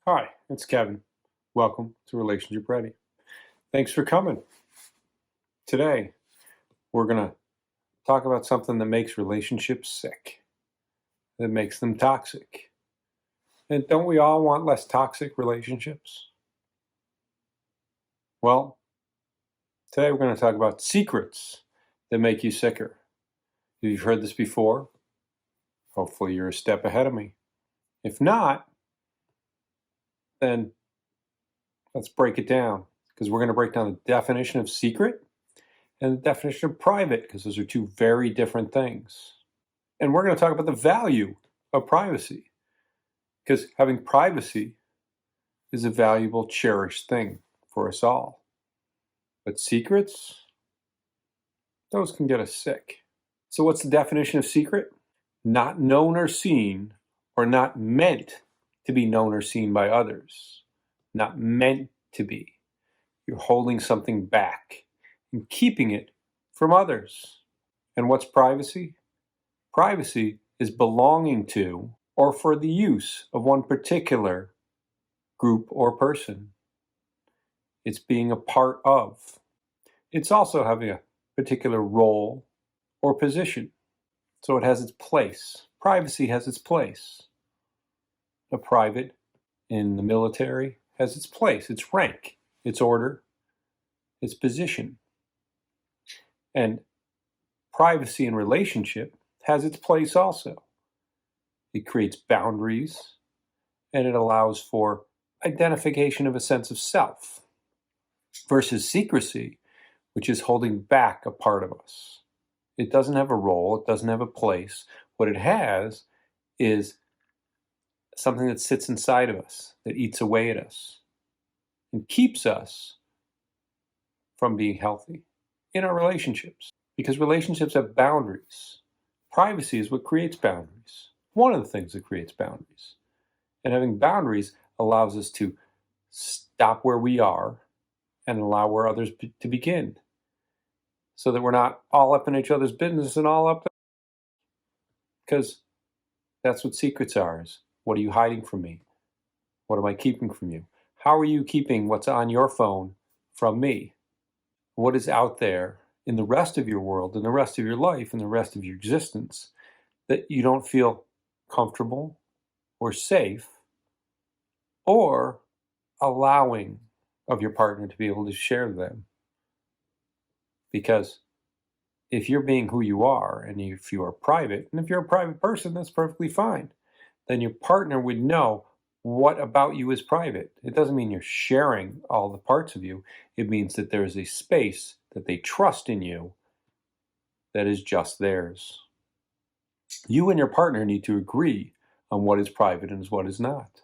Hi, it's Kevin. Welcome to Relationship Ready. Thanks for coming. Today, we're going to talk about something that makes relationships sick, that makes them toxic. And don't we all want less toxic relationships? Well, today we're going to talk about secrets that make you sicker. If you've heard this before, hopefully you're a step ahead of me. If not, then let's break it down, because we're going to break down the definition of secret and the definition of private, because those are two very different things. And we're going to talk about the value of privacy, because having privacy is a valuable, cherished thing for us all. But secrets, those can get us sick. So what's the definition of secret? Not known or seen, or not meant to be known or seen by others. Not meant to be. You're holding something back and keeping it from others. And what's privacy? Privacy is belonging to or for the use of one particular group or person. It's being a part of. It's also having a particular role or position. So it has its place. Privacy has its place. A private in the military has its place, its rank, its order, its position. And privacy in relationship has its place also. It creates boundaries, and it allows for identification of a sense of self, versus secrecy, which is holding back a part of us. It doesn't have a role, it doesn't have a place. What it has is something that sits inside of us, that eats away at us, and keeps us from being healthy in our relationships. Because relationships have boundaries. Privacy is what creates boundaries. One of the things that creates boundaries. And having boundaries allows us to stop where we are and allow where others to begin. So that we're not all up in each other's business and all up. Because that's what secrets are. Is what are you hiding from me? What am I keeping from you? How are you keeping what's on your phone from me? What is out there in the rest of your world, in the rest of your life, in the rest of your existence that you don't feel comfortable or safe or allowing of your partner to be able to share them? Because if you're being who you are, and if you are private, and if you're a private person, that's perfectly fine, then your partner would know what about you is private. It doesn't mean you're sharing all the parts of you. It means that there is a space that they trust in you that is just theirs. You and your partner need to agree on what is private and what is not.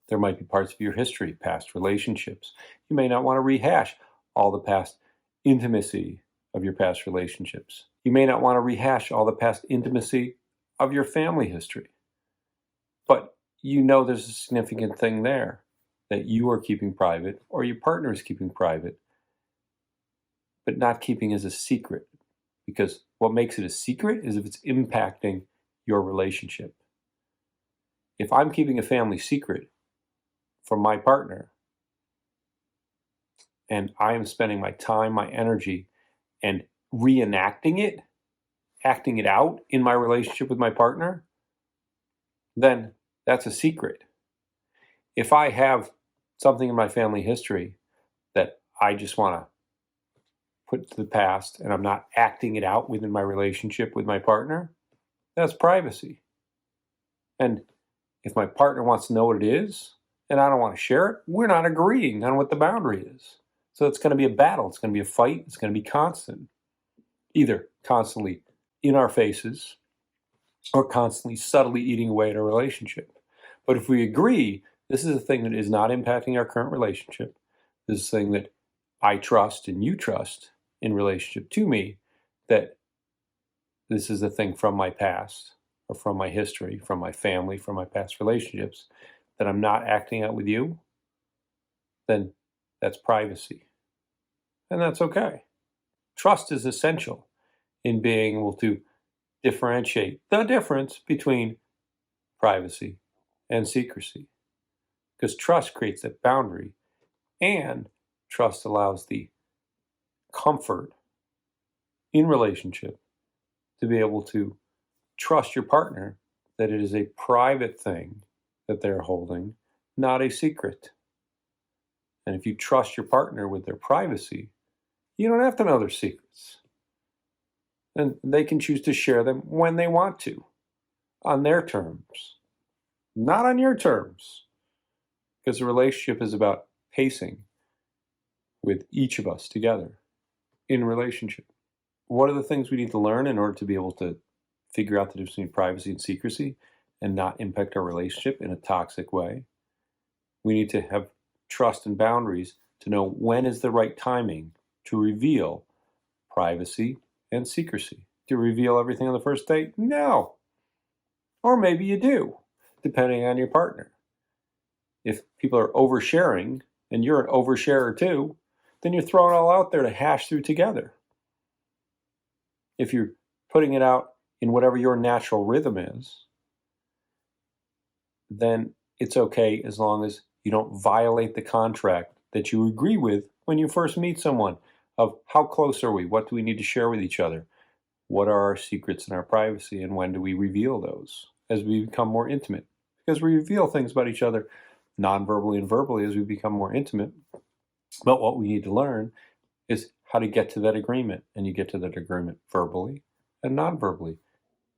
There might be parts of your history, past relationships. You may not want to rehash all the past intimacy of your past relationships. You may not want to rehash all the past intimacy of your family history. But you know there's a significant thing there that you are keeping private, or your partner is keeping private, but not keeping as a secret. Because what makes it a secret is if it's impacting your relationship. If I'm keeping a family secret from my partner, and I am spending my time, my energy, and reenacting it, acting it out in my relationship with my partner, then that's a secret. If I have something in my family history that I just want to put to the past and I'm not acting it out within my relationship with my partner, that's privacy. And if my partner wants to know what it is and I don't want to share it, we're not agreeing on what the boundary is. So it's going to be a battle. It's going to be a fight. It's going to be constant. Either constantly in our faces or constantly subtly eating away at a relationship. But if we agree, this is a thing that is not impacting our current relationship, this is a thing that I trust and you trust in relationship to me, that this is a thing from my past or from my history, from my family, from my past relationships, that I'm not acting out with you, then that's privacy. And that's okay. Trust is essential in being able to differentiate the difference between privacy and secrecy. because trust creates that boundary, and trust allows the comfort in relationship to be able to trust your partner that it is a private thing that they're holding, not a secret. And if you trust your partner with their privacy, you don't have to know their secrets. And they can choose to share them when they want to, on their terms, not on your terms. Because a relationship is about pacing with each of us together in relationship. What are the things we need to learn in order to be able to figure out the difference between privacy and secrecy and not impact our relationship in a toxic way? We need to have trust and boundaries to know when is the right timing to reveal privacy and secrecy. Do you reveal everything on the first date? No. Or maybe you do, depending on your partner. If people are oversharing and you're an oversharer too, then you're throwing it all out there to hash through together. If you're putting it out in whatever your natural rhythm is, then it's okay as long as you don't violate the contract that you agree with when you first meet someone of how close are we? What do we need to share with each other? What are our secrets and our privacy, and when do we reveal those as we become more intimate? Because we reveal things about each other non-verbally and verbally as we become more intimate. But what we need to learn is how to get to that agreement, and you get to that agreement verbally and non-verbally,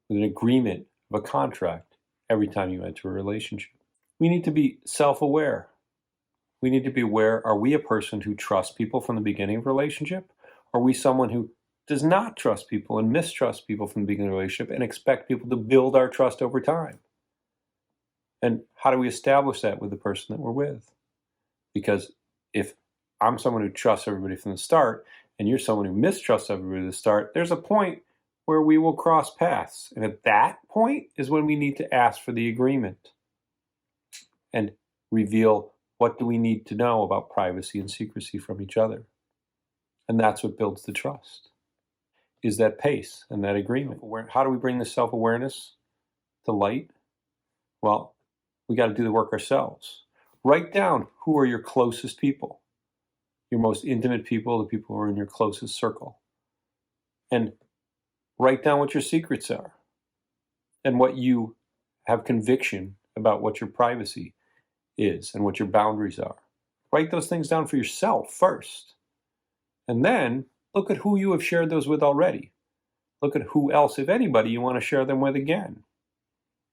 with an agreement of a contract every time you enter a relationship. We need to be self-aware. We need to be aware, are we a person who trusts people from the beginning of a relationship? Are we someone who does not trust people and mistrust people from the beginning of a relationship and expect people to build our trust over time? And how do we establish that with the person that we're with? Because if I'm someone who trusts everybody from the start and you're someone who mistrusts everybody from the start, there's a point where we will cross paths. And at that point is when we need to ask for the agreement and reveal what do we need to know about privacy and secrecy from each other. And that's what builds the trust, is that pace and that agreement. How do we bring this self-awareness to light? Well, we got to do the work ourselves. Write down who are your closest people, your most intimate people, the people who are in your closest circle. And write down what your secrets are and what you have conviction about what your privacy is and what your boundaries are. Write those things down for yourself first. And then look at who you have shared those with already. Look at who else, if anybody, you want to share them with again.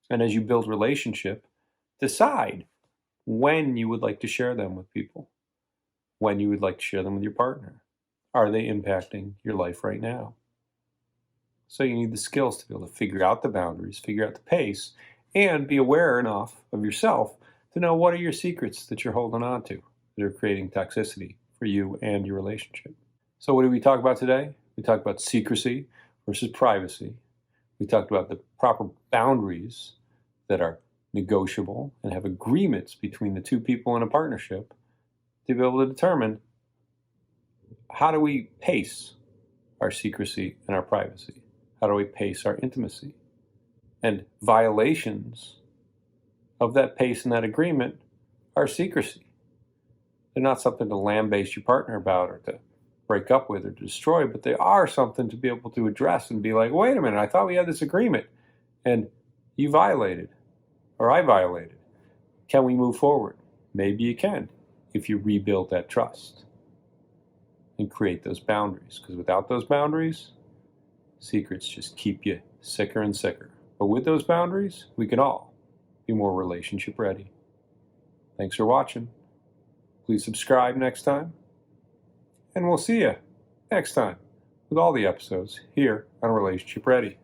And as you build relationship, decide when you would like to share them with people, when you would like to share them with your partner. Are they impacting your life right now? So you need the skills to be able to figure out the boundaries, figure out the pace, and be aware enough of yourself to know what are your secrets that you're holding on to that are creating toxicity for you and your relationship. So what did we talk about today? We talked about secrecy versus privacy. We talked about the proper boundaries that are negotiable and have agreements between the two people in a partnership to be able to determine how do we pace our secrecy and our privacy? How do we pace our intimacy? And violations of that pace and that agreement are secrecy. They're not something to lambaste your partner about or to break up with or to destroy, but they are something to be able to address and be like, wait a minute, I thought we had this agreement and you violated or I violated. Can we move forward? Maybe you can if you rebuild that trust and create those boundaries, because without those boundaries, secrets just keep you sicker and sicker. But with those boundaries, we can all be more relationship ready. Thanks for watching. Please subscribe next time. And we'll see you next time with all the episodes here on Relationship Ready.